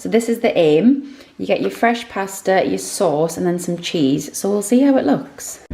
So this is the aim. You get your fresh pasta, your sauce, and then some cheese. So we'll see how it looks.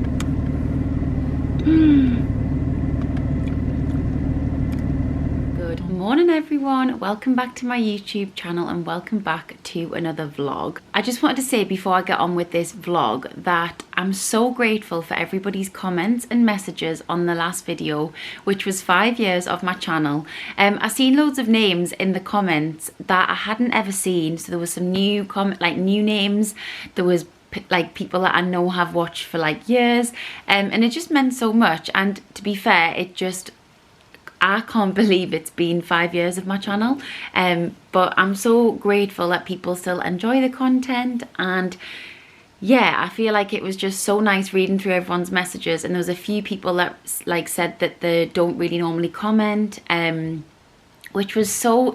Good morning everyone, welcome back to my YouTube channel and welcome back to another vlog. I just wanted to say before I get on with this vlog that I'm so grateful for everybody's comments and messages on the last video, which was 5 years of my channel. I've seen loads of names in the comments that I hadn't ever seen, so there was some new new names, there was like people that I know have watched for like years, and it just meant so much. And to be fair, I can't believe it's been 5 years of my channel, but I'm so grateful that people still enjoy the content. And yeah, I feel like it was just so nice reading through everyone's messages, and there was a few people that like said that they don't really normally comment, which was so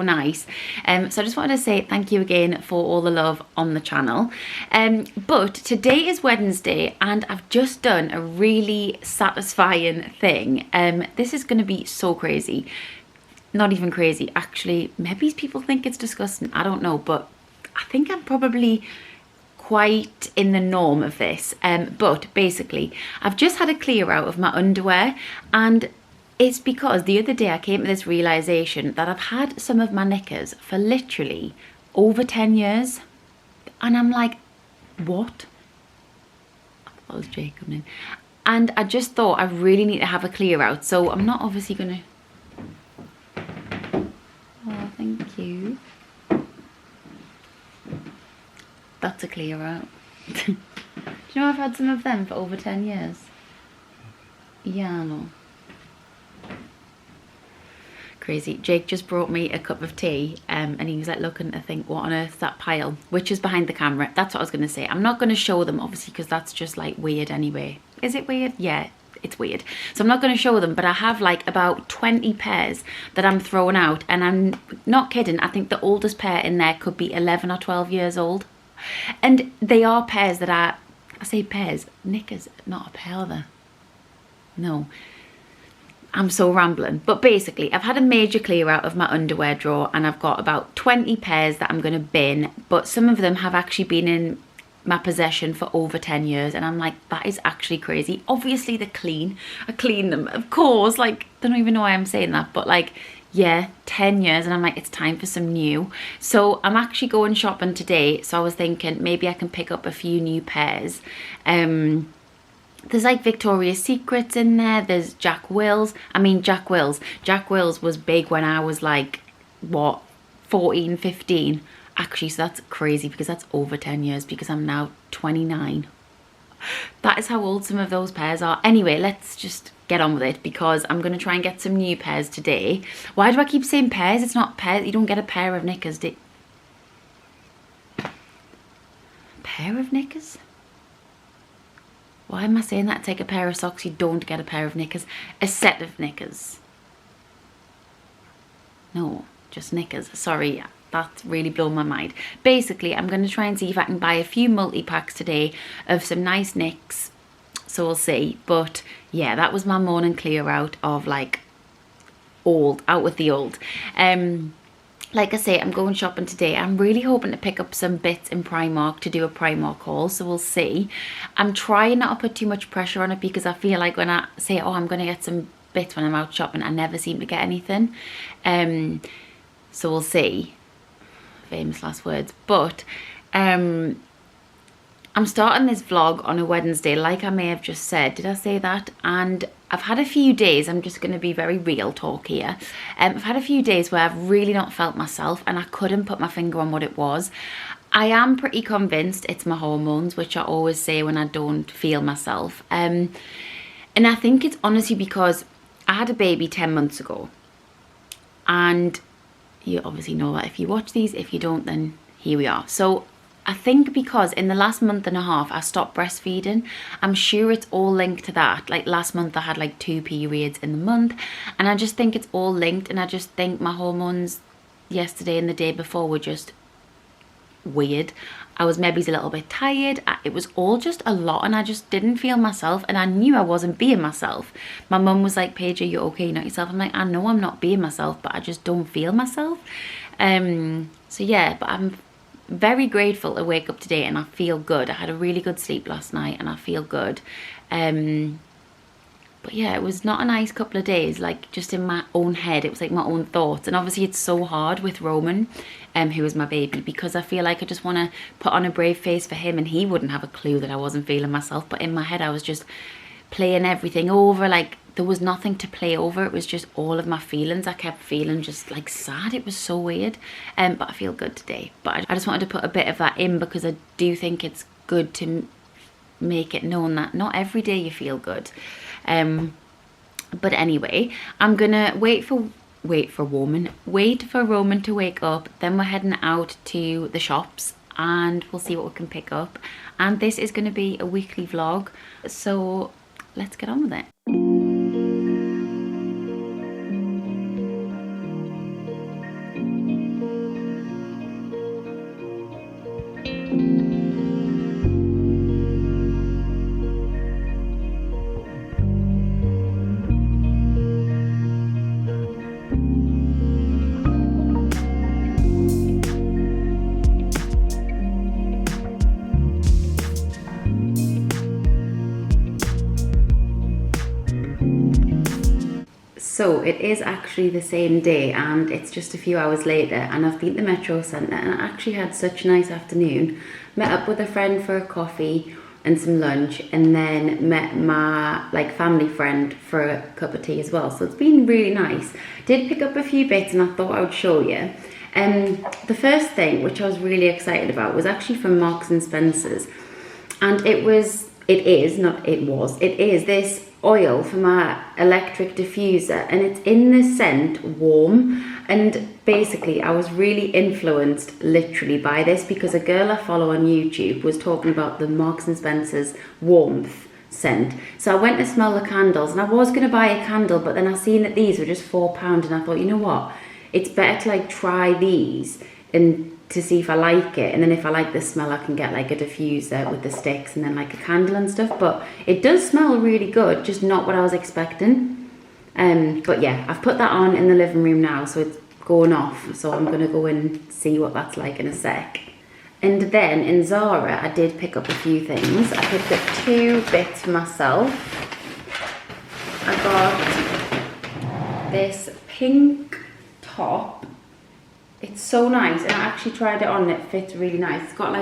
nice. So I just wanted to say thank you again for all the love on the channel. But today is Wednesday and I've just done a really satisfying thing. This is going to be so crazy. Not even crazy, actually. Maybe people think it's disgusting, I don't know, but I think I'm probably quite in the norm of this. But basically, I've just had a clear out of my underwear, and it's because the other day I came to this realisation that I've had some of my knickers for literally over 10 years. And I'm like, what? I thought that was Jake coming in. And I just thought I really need to have a clear out. So I'm not obviously going to... Oh, thank you. That's a clear out. Do you know I've had some of them for over 10 years? Yeah, I know. Crazy. Jake just brought me a cup of tea, and he was like looking to think, what on earth that pile, which is behind the camera. That's what I was going to say. I'm not going to show them obviously because that's just like weird anyway. Is it weird? Yeah, it's weird. So I'm not going to show them, but I have like about 20 pairs that I'm throwing out, and I'm not kidding. I think the oldest pair in there could be 11 or 12 years old, and they are pairs that I say pairs, knickers, not a pair, are they? No. I'm so rambling, but basically I've had a major clear out of my underwear drawer, and I've got about 20 pairs that I'm going to bin, but some of them have actually been in my possession for over 10 years, and I'm like, that is actually crazy. Obviously they're clean, I clean them, of course, like, I don't even know why I'm saying that, but like, yeah, 10 years, and I'm like, it's time for some new. So I'm actually going shopping today, so I was thinking maybe I can pick up a few new pairs. There's like Victoria's Secrets in there, there's Jack Wills. I mean, Jack Wills was big when I was like, what, 14, 15. Actually, so that's crazy because that's over 10 years because I'm now 29. That is how old some of those pairs are. Anyway, let's just get on with it because I'm going to try and get some new pairs today. Why do I keep saying pairs? It's not pairs. You don't get a pair of knickers, do you? Pair of knickers? Why am I saying that? Take a pair of socks, you don't get a pair of knickers. A set of knickers. No, just knickers. Sorry, that's really blown my mind. Basically, I'm going to try and see if I can buy a few multi-packs today of some nice knicks. So we'll see. But yeah, that was my morning clear out of like out with the old. Like I say, I'm going shopping today. I'm really hoping to pick up some bits in Primark to do a Primark haul, so we'll see. I'm trying not to put too much pressure on it because I feel like when I say, oh, I'm going to get some bits when I'm out shopping, I never seem to get anything. So we'll see. Famous last words. But I'm starting this vlog on a Wednesday, like I may have just said. Did I say that? And I've had a few days, I'm just going to be very real talk here. I've had a few days where I've really not felt myself and I couldn't put my finger on what it was. I am pretty convinced it's my hormones, which I always say when I don't feel myself. And I think it's honestly because I had a baby 10 months ago. And you obviously know that if you watch these. If you don't, then here we are. So I think because in the last month and a half I stopped breastfeeding. I'm sure it's all linked to that. Like last month I had like 2 periods in the month, and I just think it's all linked, and I just think my hormones yesterday and the day before were just weird. I was maybe a little bit tired. It was all just a lot, and I just didn't feel myself, and I knew I wasn't being myself. My mum was like, Paige, are you okay? Not yourself? I'm like, I know I'm not being myself, but I just don't feel myself. So yeah, but I'm very grateful to wake up today and I feel good. I had a really good sleep last night and I feel good. But yeah, it was not a nice couple of days, like just in my own head. It was like my own thoughts. And obviously it's so hard with Roman, who is my baby, because I feel like I just want to put on a brave face for him and he wouldn't have a clue that I wasn't feeling myself. But in my head, I was just playing everything over. Like there was nothing to play over. It was just all of my feelings. I kept feeling just like sad. It was so weird. But I feel good today. But I just wanted to put a bit of that in because I do think it's good to make it known that not every day you feel good. But anyway, I'm gonna wait for Roman to wake up, then we're heading out to the shops and we'll see what we can pick up. And this is gonna be a weekly vlog, so let's get on with it. So it is actually the same day and it's just a few hours later and I've been at the Metro Centre and I actually had such a nice afternoon. Met up with a friend for a coffee and some lunch and then met my family friend for a cup of tea as well. So it's been really nice. Did pick up a few bits and I thought I would show you. The first thing which I was really excited about was actually from Marks and Spencer's, and it is this oil for my electric diffuser and it's in the scent Warm. And basically I was really influenced literally by this because a girl I follow on YouTube was talking about the Marks and Spencer's Warmth scent. So I went to smell the candles and I was going to buy a candle, but then I seen that these were just £4 and I thought, you know what, it's better to try these and to see if I like it, and then if I like the smell I can get a diffuser with the sticks and then a candle and stuff. But it does smell really good, just not what I was expecting. But yeah, I've put that on in the living room now, so it's going off, so I'm gonna go and see what that's like in a sec. And then in Zara I did pick up a few things. I picked up 2 bits for myself. I got this pink top. It's so nice and I actually tried it on and it fits really nice. It's got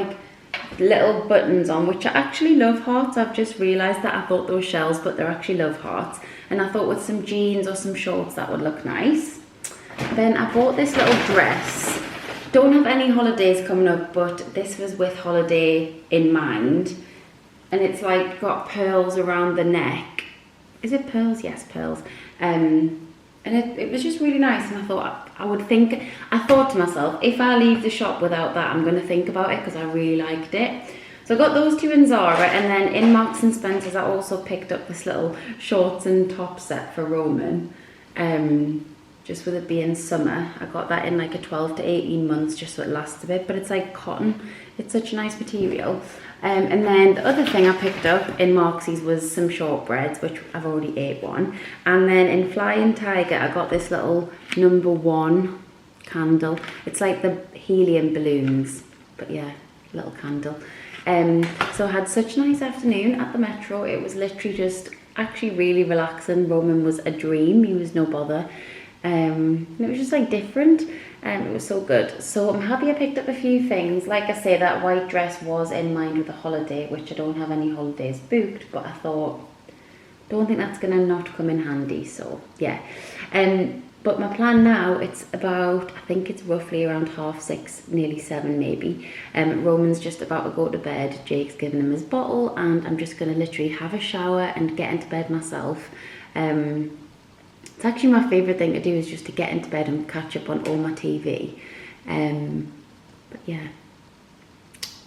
little buttons on, which I actually love hearts. I've just realised that. I thought they were shells, but they're actually love hearts. And I thought with some jeans or some shorts that would look nice. Then I bought this little dress. Don't have any holidays coming up, but this was with holiday in mind. And it's got pearls around the neck. Is it pearls? Yes, pearls. And it was just really nice, and I thought I thought to myself, if I leave the shop without that, I'm going to think about it because I really liked it. So I got those 2 in Zara, and then in Marks and Spencer's I also picked up this little shorts and top set for Roman. Just with it being summer, I got that in a 12 to 18 months just so it lasts a bit, but it's cotton. It's such a nice material. And then the other thing I picked up in Marksy's was some shortbreads, which I've already ate one. And then in Flying Tiger, I got this little #1 candle. It's the helium balloons, but yeah, little candle. So I had such a nice afternoon at the Metro. It was literally just actually really relaxing. Roman was a dream. He was no bother. And it was just different. It was so good. So I'm happy I picked up a few things. Like I say, that white dress was in mind with a holiday, which I don't have any holidays booked, but I thought, don't think that's gonna not come in handy, so yeah. But my plan now, it's about, I think it's roughly around 6:30, nearly 7 maybe. Roman's just about to go to bed. Jake's given him his bottle and I'm just gonna literally have a shower and get into bed myself. It's actually my favourite thing to do, is just to get into bed and catch up on all my TV. But yeah,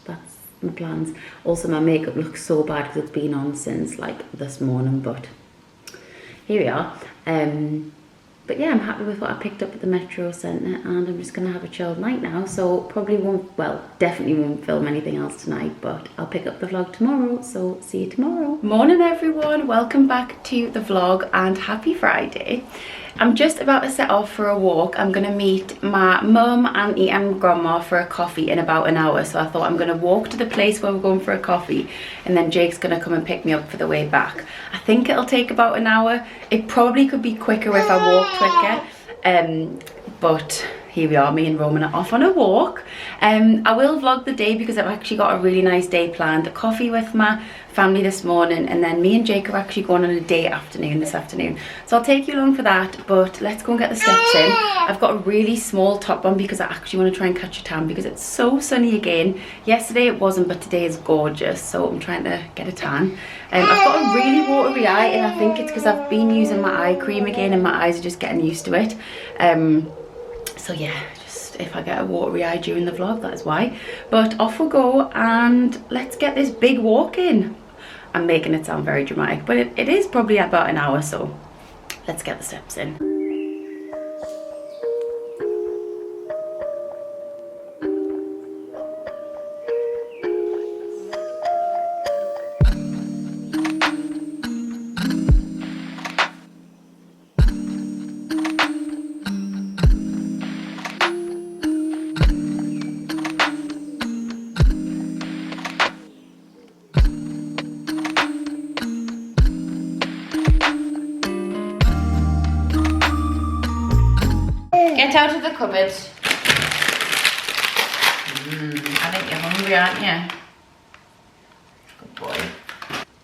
that's my plans. Also my makeup looks so bad because it's been on since this morning, but here we are. But yeah, I'm happy with what I picked up at the Metro Centre, and I'm just going to have a chilled night now. So probably won't, well, definitely won't film anything else tonight, but I'll pick up the vlog tomorrow. So see you tomorrow. Morning everyone, welcome back to the vlog and happy Friday. I'm just about to set off for a walk. I'm going to meet my mum, auntie and grandma for a coffee in about an hour. So I thought I'm going to walk to the place where we're going for a coffee, and then Jake's going to come and pick me up for the way back. I think it'll take about an hour. It probably could be quicker if I walk quicker. But here we are, me and Roman are off on a walk. I will vlog the day because I've actually got a really nice day planned. A coffee with my family this morning, and then me and Jake are actually going on a day afternoon this afternoon. So I'll take you along for that, but let's go and get the steps in. I've got a really small top on because I actually want to try and catch a tan because it's so sunny again. Yesterday it wasn't, but today is gorgeous, so I'm trying to get a tan. I've got a really watery eye, and I think it's because I've been using my eye cream again and my eyes are just getting used to it. So yeah, just if I get a watery eye during the vlog, that is why. But off we go, and let's get this big walk in. I'm making it sound very dramatic, but it is probably about an hour, so let's get the steps in. Get out of the cupboard. I think you're hungry, aren't you? Good boy.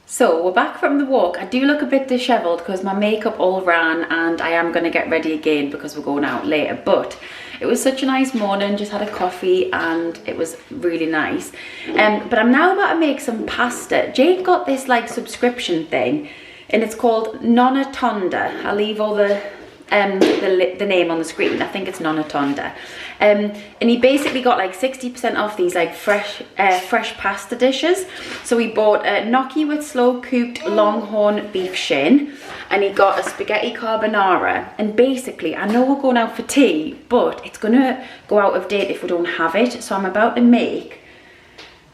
So we're back from the walk. I do look a bit dishevelled because my makeup all ran, and I am going to get ready again because we're going out later. But it was such a nice morning, just had a coffee and it was really nice. But I'm now about to make some pasta. Jake got this like subscription thing, and it's called Nonna Tonda. I'll leave all the name on the screen. I think it's Nonna Tonda. And he basically got like 60% off these like fresh pasta dishes. So he bought a gnocchi with slow cooked longhorn beef shin, and he got a spaghetti carbonara. And basically, I know we're going out for tea, but it's gonna go out of date if we don't have it. So I'm about to make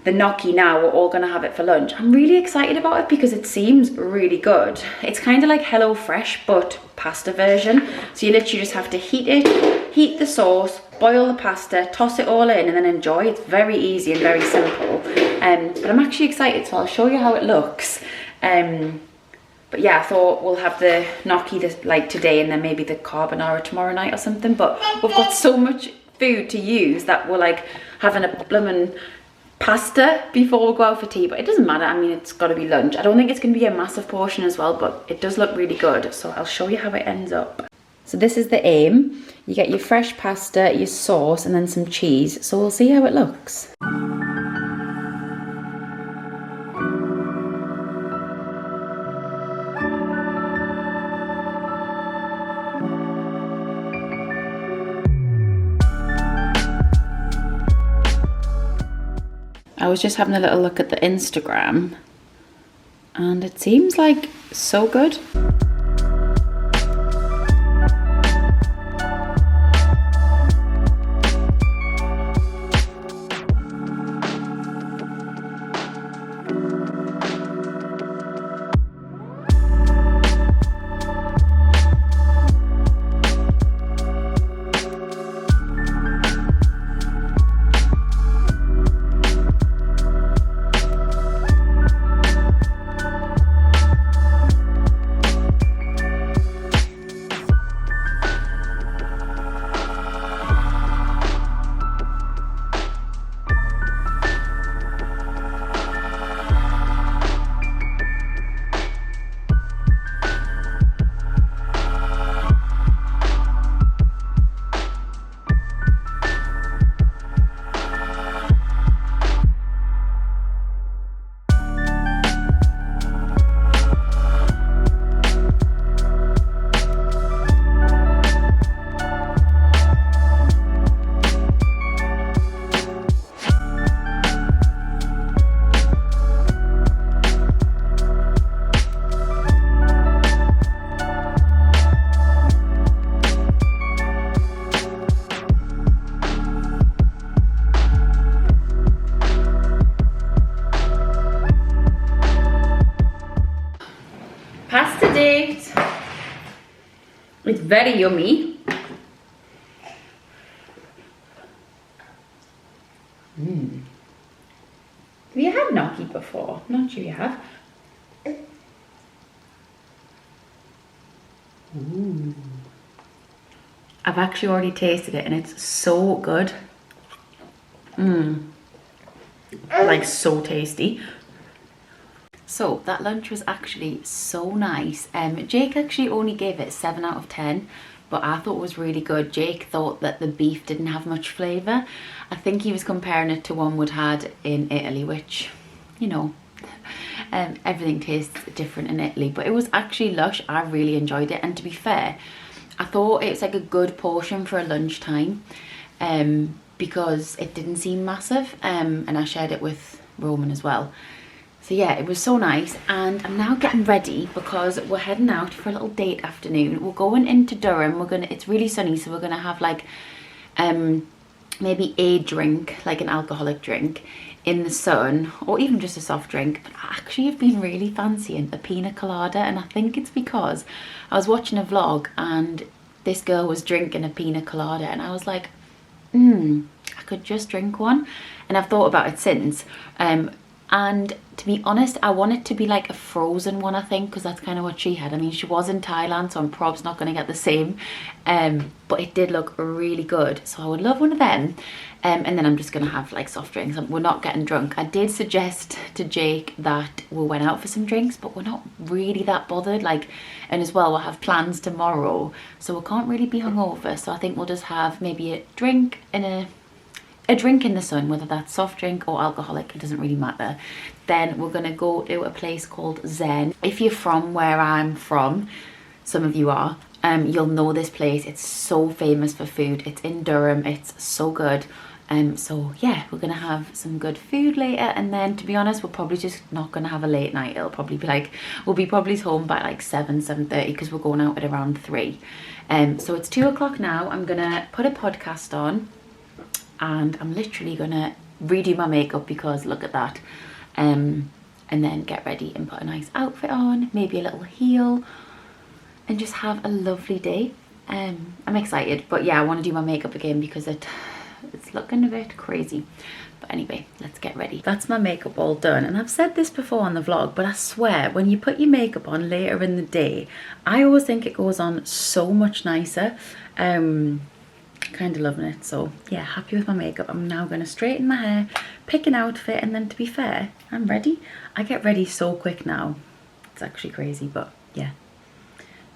the gnocchi now. We're all gonna have it for lunch. I'm really excited about it because it seems really good. It's kind of like HelloFresh, but pasta version. So you literally just have to heat the sauce, boil the pasta, toss it all in, and then enjoy. It's very easy and very simple. But I'm actually excited, so I'll show you how it looks. But yeah, I thought we'll have the gnocchi like today, and then maybe the carbonara tomorrow night or something. But we've got so much food to use that we're like having a blooming pasta before we go out for tea, but it doesn't matter. I mean, it's got to be lunch. I don't think it's going to be a massive portion as well, but it does look really good, so I'll show you how it ends up. So this is the aim. You get your fresh pasta, your sauce, and then some cheese. So we'll see how it looks. I was just having a little look at the Instagram, and it seems like so good. very yummy. Have you had gnocchi before? Not sure you have. Ooh. I've actually already tasted it and it's so good. Like so tasty. So that lunch was actually so nice. Jake actually only gave it 7 out of 10, but I thought it was really good. Jake thought that the beef didn't have much flavour. I think he was comparing it to one we'd had in Italy, which, you know, everything tastes different in Italy, but it was actually lush. I really enjoyed it, and to be fair, I thought it's like a good portion for a lunchtime, because it didn't seem massive, and I shared it with Roman as well. So yeah, it was so nice, and I'm now getting ready because we're heading out for a little date afternoon. We're going into Durham. It's really sunny, so we're gonna have like maybe a drink, like an alcoholic drink in the sun, or even just a soft drink. But I actually have been really fancying a pina colada, and I think it's because I was watching a vlog and this girl was drinking a pina colada, and I was like, I could just drink one. And I've thought about it since, and to be honest, I want it to be like a frozen one, I think, because that's kind of what she had. I mean, she was in Thailand, so I'm probably not going to get the same, but it did look really good, so I would love one of them. And then I'm just going to have like soft drinks. We're not getting drunk. I did suggest to Jake that we went out for some drinks, but we're not really that bothered, like, and as well, we'll have plans tomorrow, so we can't really be hungover. So I think we'll just have maybe a drink in a drink in the sun, whether that's soft drink or alcoholic, it doesn't really matter. Then we're gonna go to a place called Zen. If you're from where I'm from, some of you are, you'll know this place. It's so famous for food. It's in Durham. It's so good. So yeah, we're gonna have some good food later, and then to be honest, we're probably just not gonna have a late night. It'll probably be like, we'll be probably home by like 7:30 because we're going out at around 3. So it's 2 o'clock now. I'm gonna put a podcast on, and I'm literally gonna redo my makeup because look at that, and then get ready and put a nice outfit on, maybe a little heel, and just have a lovely day. I'm excited, but yeah, I want to do my makeup again because it's looking a bit crazy. But anyway, let's get ready. That's my makeup all done, and I've said this before on the vlog, but I swear when you put your makeup on later in the day, I always think it goes on so much nicer. Kind of loving it. So yeah, happy with my makeup. I'm now going to straighten my hair, pick an outfit, and then to be fair, I'm ready. I get ready so quick now, it's actually crazy. But yeah,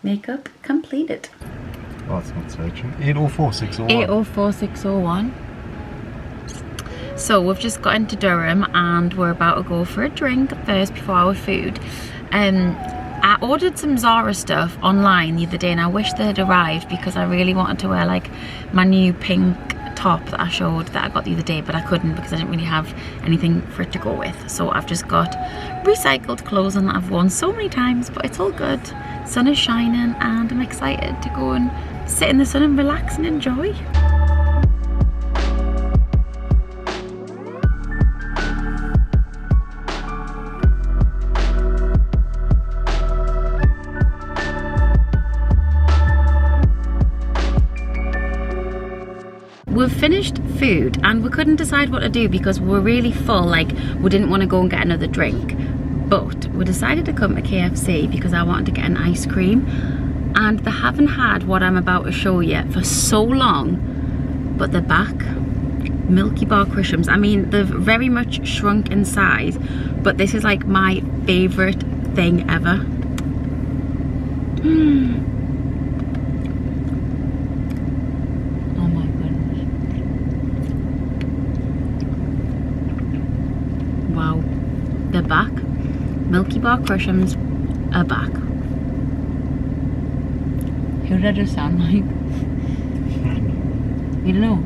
makeup completed. Oh, that's not searching. 804601. 804601. So we've just got into Durham and we're about to go for a drink first before our food. I ordered some Zara stuff online the other day, and I wish they had arrived because I really wanted to wear like my new pink top that I showed that I got the other day, but I couldn't because I didn't really have anything for it to go with. So I've just got recycled clothes on that I've worn so many times, but it's all good. Sun is shining and I'm excited to go and sit in the sun and relax and enjoy. We've finished food and we couldn't decide what to do because we were really full, like we didn't want to go and get another drink, but we decided to come to KFC because I wanted to get an ice cream, and they haven't had what I'm about to show you for so long, but they're back. Milky Bar Crushums. I mean, they've very much shrunk in size, but this is like my favourite thing ever. They're back. Milky Bar Crushums are back. Who did it sound like? You don't know.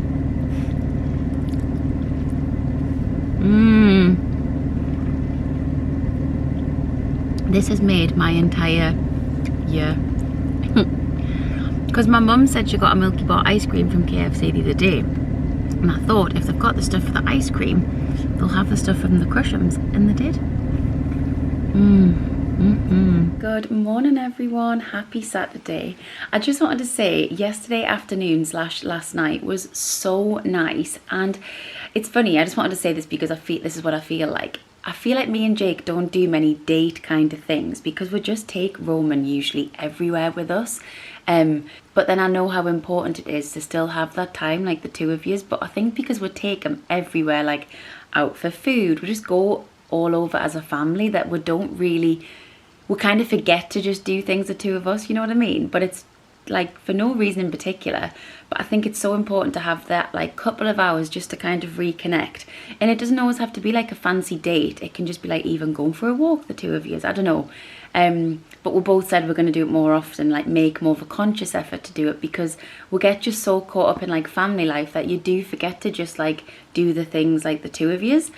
This has made my entire year. Because my mum said she got a Milky Bar ice cream from KFC the other day, and I thought if they've got the stuff for the ice cream, they'll have the stuff from the Crushums, and they did. Good morning everyone, happy Saturday. I just wanted to say yesterday afternoon / last night was so nice, and it's funny, I just wanted to say this because this is what I feel like. I feel like me and Jake don't do many date kind of things because we just take Roman usually everywhere with us. But then I know how important it is to still have that time, like the two of yous. But I think because we take him everywhere, like out for food, we just go all over as a family, that we kind of forget to just do things, the two of us, you know what I mean? But it's like for no reason in particular, but I think it's so important to have that like couple of hours just to kind of reconnect. And it doesn't always have to be like a fancy date, it can just be like even going for a walk, the two of you, I don't know. But we both said we're going to do it more often, like make more of a conscious effort to do it, because we'll get just so caught up in like family life that you do forget to just like do the things like the two of yous.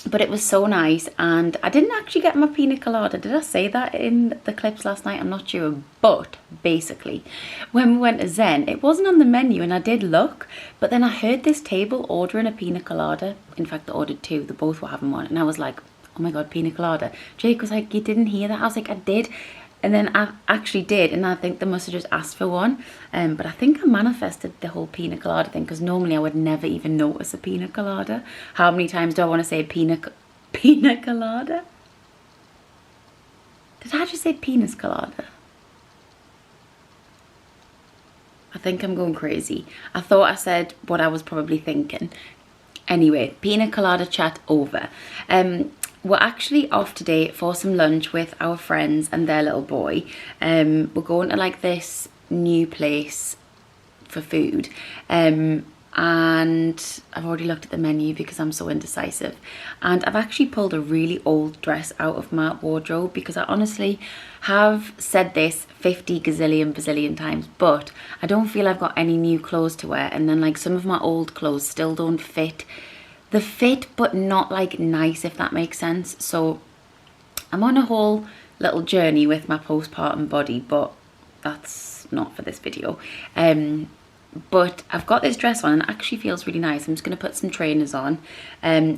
But it was so nice, and I didn't actually get my pina colada. Did I say that in the clips last night? I'm not sure. But basically, when we went to Zen, it wasn't on the menu, and I did look, but then I heard this table ordering a pina colada. In fact, I ordered two. They both were having one, and I was like, oh my god, pina colada. Jake was like, you didn't hear that? I was like, I did. And then I actually did, and I think they must have just asked for one. But I think I manifested the whole pina colada thing, because normally I would never even notice a pina colada. How many times do I want to say pina colada? Did I just say penis colada? I think I'm going crazy. I thought I said what I was probably thinking. Anyway, pina colada chat over. We're actually off today for some lunch with our friends and their little boy. We're going to like this new place for food. And I've already looked at the menu because I'm so indecisive. And I've actually pulled a really old dress out of my wardrobe, because I honestly have said this 50 gazillion bazillion times, but I don't feel I've got any new clothes to wear. And then like some of my old clothes still don't fit. They fit, but not like nice, if that makes sense. So I'm on a whole little journey with my postpartum body, but that's not for this video. But I've got this dress on and it actually feels really nice. I'm just going to put some trainers on.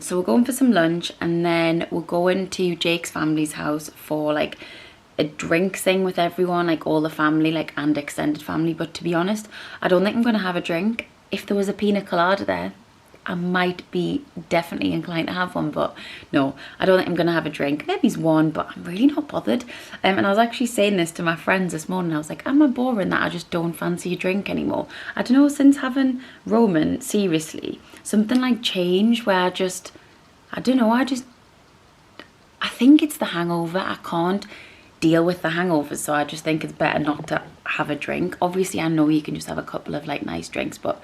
So we're going for some lunch, and then we're going to Jake's family's house for like a drink thing with everyone, like all the family, like and extended family. But to be honest, I don't think I'm going to have a drink. If there was a pina colada there, I might be definitely inclined to have one, but no, I don't think I'm going to have a drink. Maybe it's one, but I'm really not bothered. And I was actually saying this to my friends this morning. I was like, am I boring that I just don't fancy a drink anymore? I don't know, since having Roman, seriously, something like changed where I don't know, I think it's the hangover. I can't deal with the hangovers, so I just think it's better not to have a drink. Obviously, I know you can just have a couple of like nice drinks, but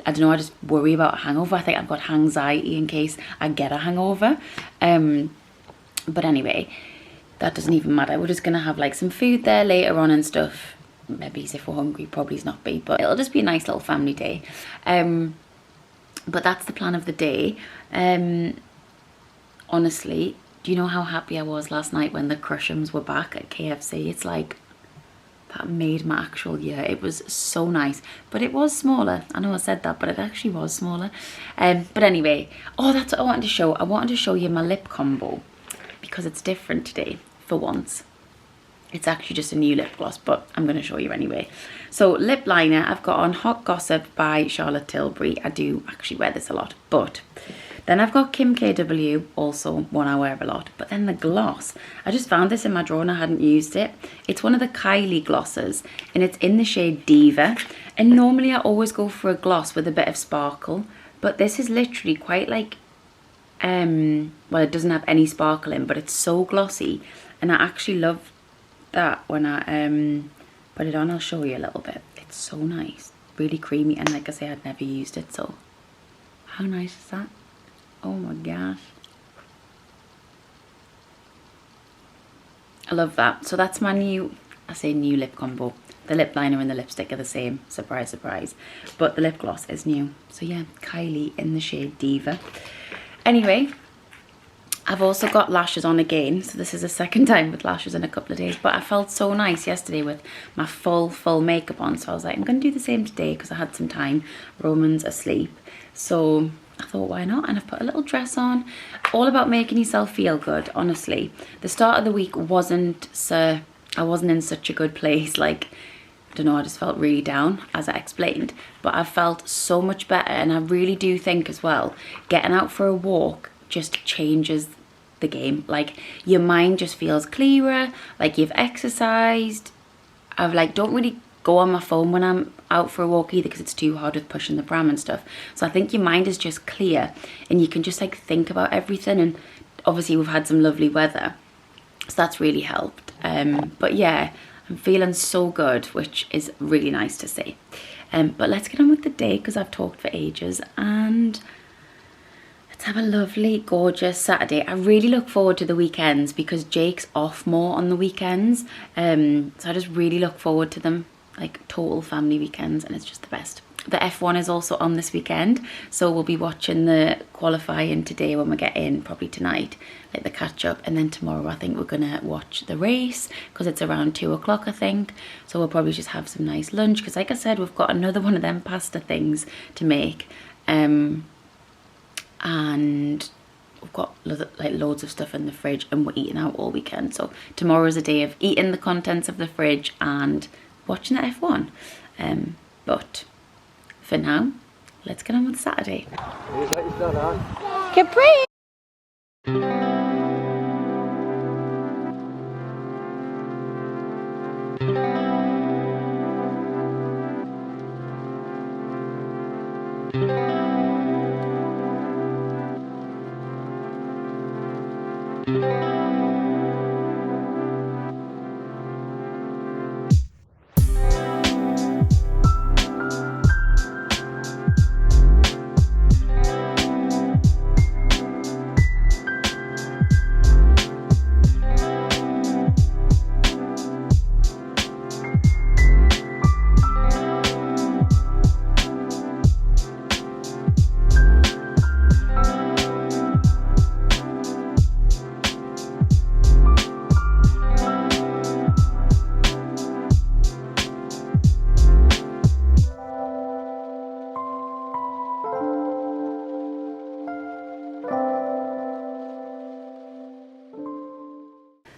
I don't know, I just worry about a hangover. I think I've got anxiety in case I get a hangover. But anyway, that doesn't even matter. We're just going to have like some food there later on and stuff. Maybe if we're hungry, probably not be, but it'll just be a nice little family day. But that's the plan of the day. Honestly, do you know how happy I was last night when the Crushams were back at KFC? It's like, that made my actual year. It was so nice, but it was smaller. I know I said that, but it actually was smaller. But anyway, oh, that's what I wanted to show. I wanted to show you my lip combo because it's different today for once. It's actually just a new lip gloss, but I'm going to show you anyway. So lip liner, I've got on Hot Gossip by Charlotte Tilbury. I do actually wear this a lot, but then I've got Kim KW, also one I wear a lot. But then the gloss, I just found this in my drawer and I hadn't used it. It's one of the Kylie glosses, and it's in the shade Diva. And normally I always go for a gloss with a bit of sparkle, but this is literally quite like, well, it doesn't have any sparkle in, but it's so glossy. And I actually love that when I put it on. I'll show you a little bit. It's so nice, really creamy, and like I say, I'd never used it, so how nice is that? Oh my gosh, I love that. So that's my new, I say new lip combo. The lip liner and the lipstick are the same, surprise surprise, but the lip gloss is new. So yeah, Kylie in the shade Diva. Anyway, I've also got lashes on again, so this is the second time with lashes in a couple of days, but I felt so nice yesterday with my full makeup on, so I was like, I'm going to do the same today because I had some time. Roman's asleep, so I thought, why not? And I've put a little dress on. All about making yourself feel good, honestly. The start of the week wasn't so, I wasn't in such a good place. Like, I don't know, I just felt really down, as I explained. But I felt so much better, and I really do think as well, getting out for a walk just changes the game. Like, your mind just feels clearer, like you've exercised. I've like, don't really go on my phone when I'm out for a walk either, because it's too hard with pushing the pram and stuff. So I think your mind is just clear, and you can just like think about everything. And obviously we've had some lovely weather, so that's really helped. But yeah, I'm feeling so good, which is really nice to see. But let's get on with the day, because I've talked for ages, and let's have a lovely, gorgeous Saturday. I really look forward to the weekends because Jake's off more on the weekends. So I just really look forward to them, like total family weekends, and it's just the best. The F1 is also on this weekend, so we'll be watching the qualifying today when we get in, probably tonight, like the catch up, and then tomorrow I think we're gonna watch the race because it's around 2 o'clock I think. So we'll probably just have some nice lunch, because like I said, we've got another one of them pasta things to make, and we've got like loads of stuff in the fridge, and we're eating out all weekend. So tomorrow's a day of eating the contents of the fridge and watching the F1. But for now, let's get on with Saturday. Capri!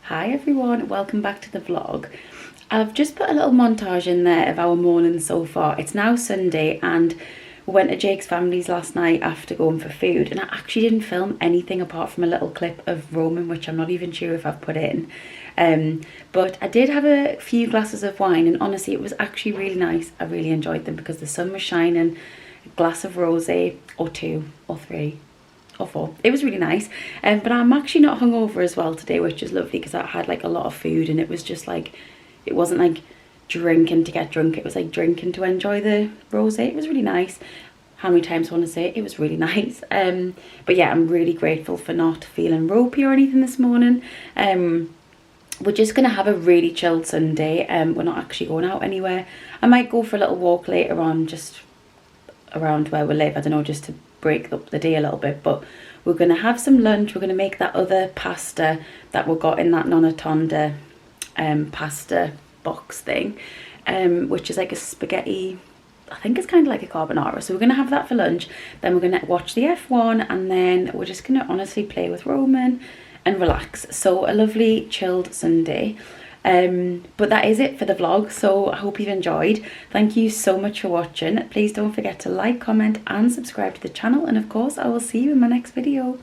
Hi everyone, welcome back to the vlog. I've just put a little montage in there of our morning so far. It's now Sunday, and we went to Jake's family's last night after going for food, and I actually didn't film anything apart from a little clip of Roman, which I'm not even sure if I've put in. But I did have a few glasses of wine, and honestly it was actually really nice. I really enjoyed them because the sun was shining. A glass of rosé, or 2 or 3 or 4. It was really nice. But I'm actually not hungover as well today, which is lovely, because I had like a lot of food, and it was just like, it wasn't like drinking to get drunk, it was like drinking to enjoy the rosé. It was really nice. How many times I want to say it, it was really nice. But yeah, I'm really grateful for not feeling ropey or anything this morning. We're just gonna have a really chilled Sunday. We're not actually going out anywhere. I might go for a little walk later on, just around where we live, I don't know, just to break up the day a little bit. But we're gonna have some lunch. We're gonna make that other pasta that we got in that nonnatonda pasta box thing, which is like a spaghetti, I think it's kind of like a carbonara. So we're gonna have that for lunch, then we're gonna watch the F1, and then we're just gonna honestly play with Roman and relax. So a lovely chilled Sunday. But that is it for the vlog, so I hope you've enjoyed. Thank you so much for watching. Please don't forget to like, comment and subscribe to the channel, and of course I will see you in my next video.